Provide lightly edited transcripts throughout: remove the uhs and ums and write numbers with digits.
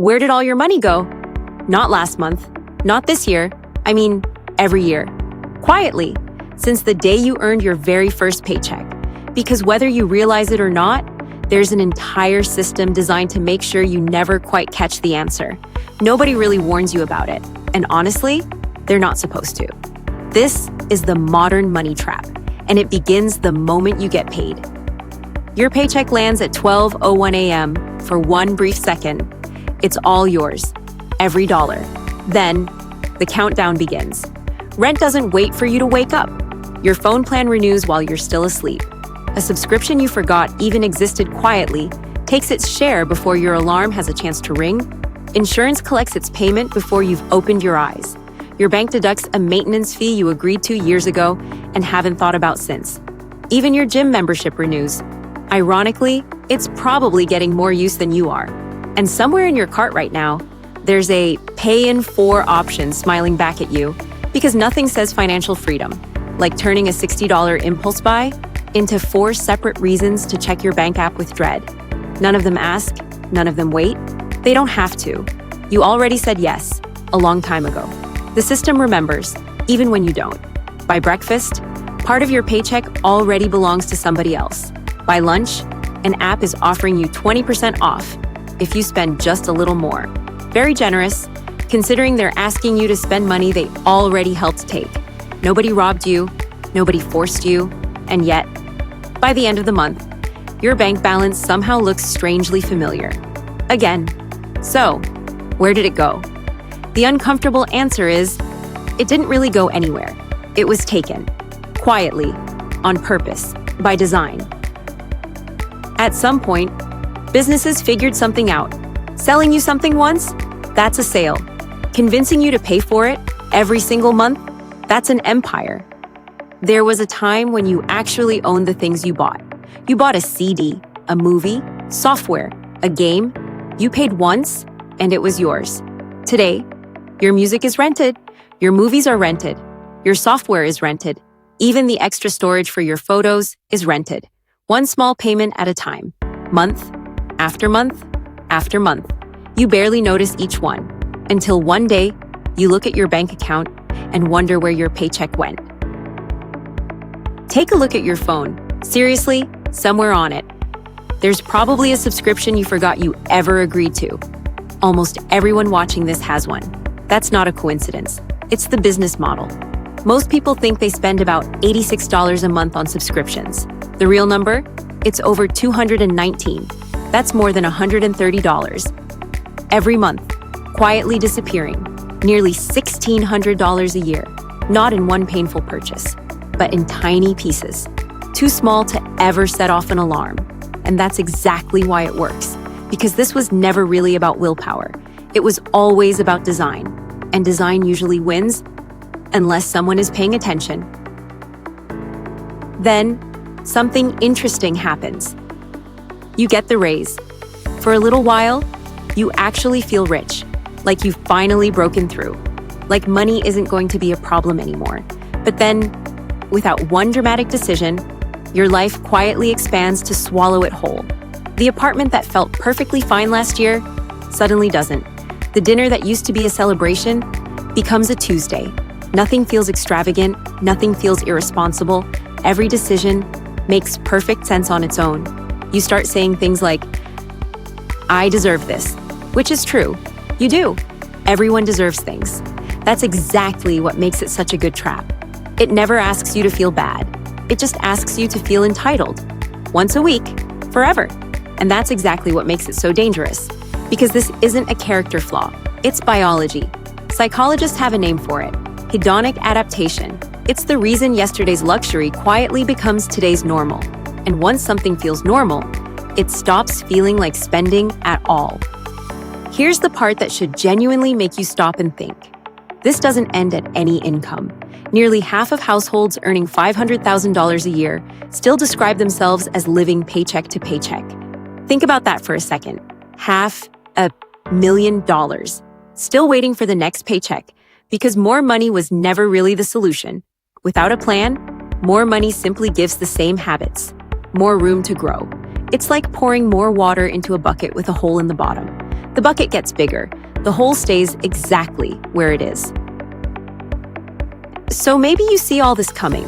Where did all your money go? Not last month, not this year, I mean, every year. Quietly, since the day you earned your very first paycheck. Because whether you realize it or not, there's an entire system designed to make sure you never quite catch the answer. Nobody really warns you about it. And honestly, they're not supposed to. This is the modern money trap, and it begins the moment you get paid. Your paycheck lands at 12:01 a.m. For one brief second. It's all yours, every dollar. Then, the countdown begins. Rent doesn't wait for you to wake up. Your phone plan renews while you're still asleep. A subscription you forgot even existed quietly takes its share before your alarm has a chance to ring. Insurance collects its payment before you've opened your eyes. Your bank deducts a maintenance fee you agreed to years ago and haven't thought about since. Even your gym membership renews. Ironically, it's probably getting more use than you are. And somewhere in your cart right now, there's a pay in 4 option smiling back at you because nothing says financial freedom, like turning a $60 impulse buy into 4 separate reasons to check your bank app with dread. None of them ask, none of them wait. They don't have to. You already said yes, a long time ago. The system remembers, even when you don't. By breakfast, part of your paycheck already belongs to somebody else. By lunch, an app is offering you 20% off if you spend just a little more. Very generous, considering they're asking you to spend money they already helped take. Nobody robbed you, nobody forced you, and yet, by the end of the month, your bank balance somehow looks strangely familiar. Again. So, where did it go? The uncomfortable answer is, it didn't really go anywhere. It was taken. Quietly. On purpose. By design. At some point, businesses figured something out. Selling you something once? That's a sale. Convincing you to pay for it every single month? That's an empire. There was a time when you actually owned the things you bought. You bought a CD, a movie, software, a game. You paid once, and it was yours. Today, your music is rented, your movies are rented, your software is rented, even the extra storage for your photos is rented. One small payment at a time, month after month after month. You barely notice each one, until one day, you look at your bank account and wonder where your paycheck went. Take a look at your phone. Seriously, somewhere on it. There's probably a subscription you forgot you ever agreed to. Almost everyone watching this has one. That's not a coincidence. It's the business model. Most people think they spend about $86 a month on subscriptions. The real number? It's over $219. That's more than $130. Every month, quietly disappearing. Nearly $1,600 a year. Not in one painful purchase, but in tiny pieces. Too small to ever set off an alarm. And that's exactly why it works. Because this was never really about willpower. It was always about design. And design usually wins, unless someone is paying attention. Then, something interesting happens. You get the raise. For a little while, you actually feel rich, like you've finally broken through, like money isn't going to be a problem anymore. But then, without one dramatic decision, your life quietly expands to swallow it whole. The apartment that felt perfectly fine last year suddenly doesn't. The dinner that used to be a celebration becomes a Tuesday. Nothing feels extravagant, nothing feels irresponsible. Every decision makes perfect sense on its own. You start saying things like, I deserve this, which is true. You do. Everyone deserves things. That's exactly what makes it such a good trap. It never asks you to feel bad. It just asks you to feel entitled. Once a week, forever. And that's exactly what makes it so dangerous. Because this isn't a character flaw. It's biology. Psychologists have a name for it. Hedonic adaptation. It's the reason yesterday's luxury quietly becomes today's normal. And once something feels normal, it stops feeling like spending at all. Here's the part that should genuinely make you stop and think. This doesn't end at any income. Nearly half of households earning $500,000 a year still describe themselves as living paycheck to paycheck. Think about that for a second. $500,000. Still waiting for the next paycheck, because more money was never really the solution. Without a plan, more money simply gives the same habits, more room to grow. It's like pouring more water into a bucket with a hole in the bottom. the bucket gets bigger. The hole stays exactly where it is. So maybe you see all this coming.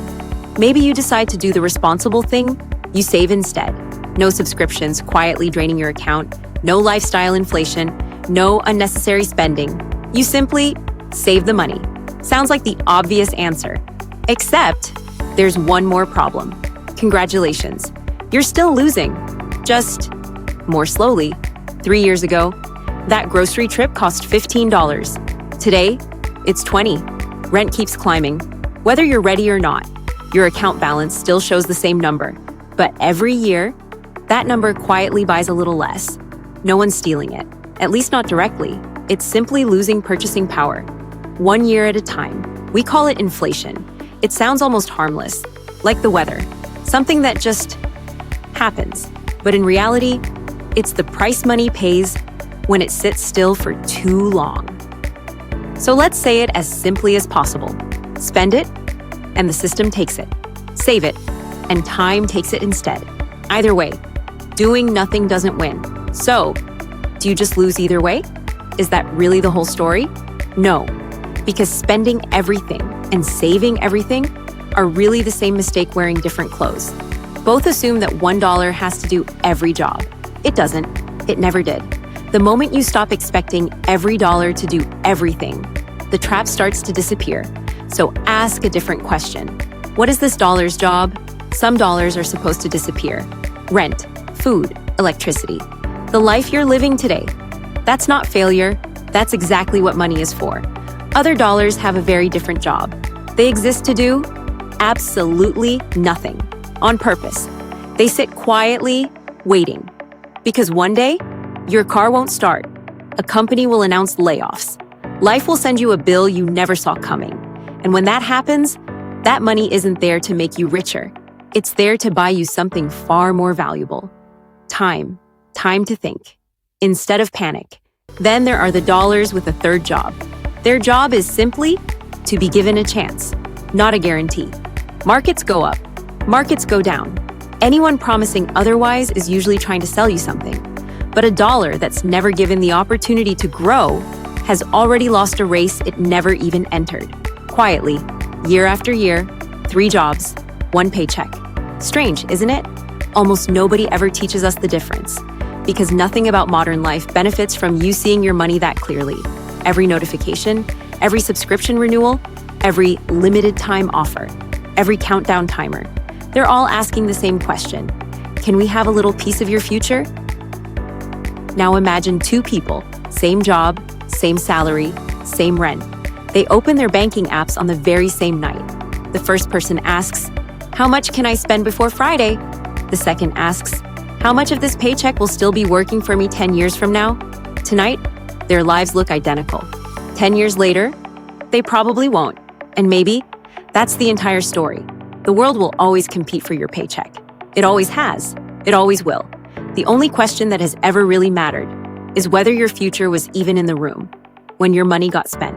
Maybe you decide to do the responsible thing. You save instead. No subscriptions quietly draining your account, no lifestyle inflation, no unnecessary spending. You simply save the money. Sounds like the obvious answer. Except there's one more problem. Congratulations. You're still losing, just more slowly. 3 years ago, that grocery trip cost $15. Today, it's $20. Rent keeps climbing. Whether you're ready or not, your account balance still shows the same number. But every year, that number quietly buys a little less. No one's stealing it, at least not directly. It's simply losing purchasing power. 1 year at a time. We call it inflation. It sounds almost harmless, like the weather, something that just happens. But in reality, it's the price money pays when it sits still for too long. So let's say it as simply as possible. Spend it, and the system takes it. Save it, and time takes it instead. Either way, doing nothing doesn't win. So, do you just lose either way? Is that really the whole story? No, because spending everything and saving everything are really the same mistake wearing different clothes. Both assume that $1 has to do every job. It doesn't. It never did. The moment you stop expecting every dollar to do everything, the trap starts to disappear. So ask a different question. What is this dollar's job? Some dollars are supposed to disappear. Rent, food, electricity. The life you're living today. That's not failure. That's exactly what money is for. Other dollars have a very different job. They exist to do absolutely nothing. On purpose. They sit quietly, waiting. Because one day, your car won't start. A company will announce layoffs. Life will send you a bill you never saw coming. And when that happens, that money isn't there to make you richer. It's there to buy you something far more valuable. Time. Time to think. Instead of panic. Then there are the dollars with a third job. Their job is simply to be given a chance, not a guarantee. Markets go up. Markets go down. Anyone promising otherwise is usually trying to sell you something. But a dollar that's never given the opportunity to grow has already lost a race it never even entered. Quietly, year after year, 3 jobs, 1 paycheck. Strange, isn't it? Almost nobody ever teaches us the difference. Because nothing about modern life benefits from you seeing your money that clearly. Every notification, every subscription renewal, every limited time offer, every countdown timer. They're all asking the same question. Can we have a little piece of your future? Now imagine 2 people, same job, same salary, same rent. They open their banking apps on the very same night. The first person asks, "How much can I spend before Friday?" The second asks, "How much of this paycheck will still be working for me 10 years from now?" Tonight, their lives look identical. 10 years later, they probably won't. And maybe that's the entire story. The world will always compete for your paycheck. It always has. It always will. The only question that has ever really mattered is whether your future was even in the room when your money got spent.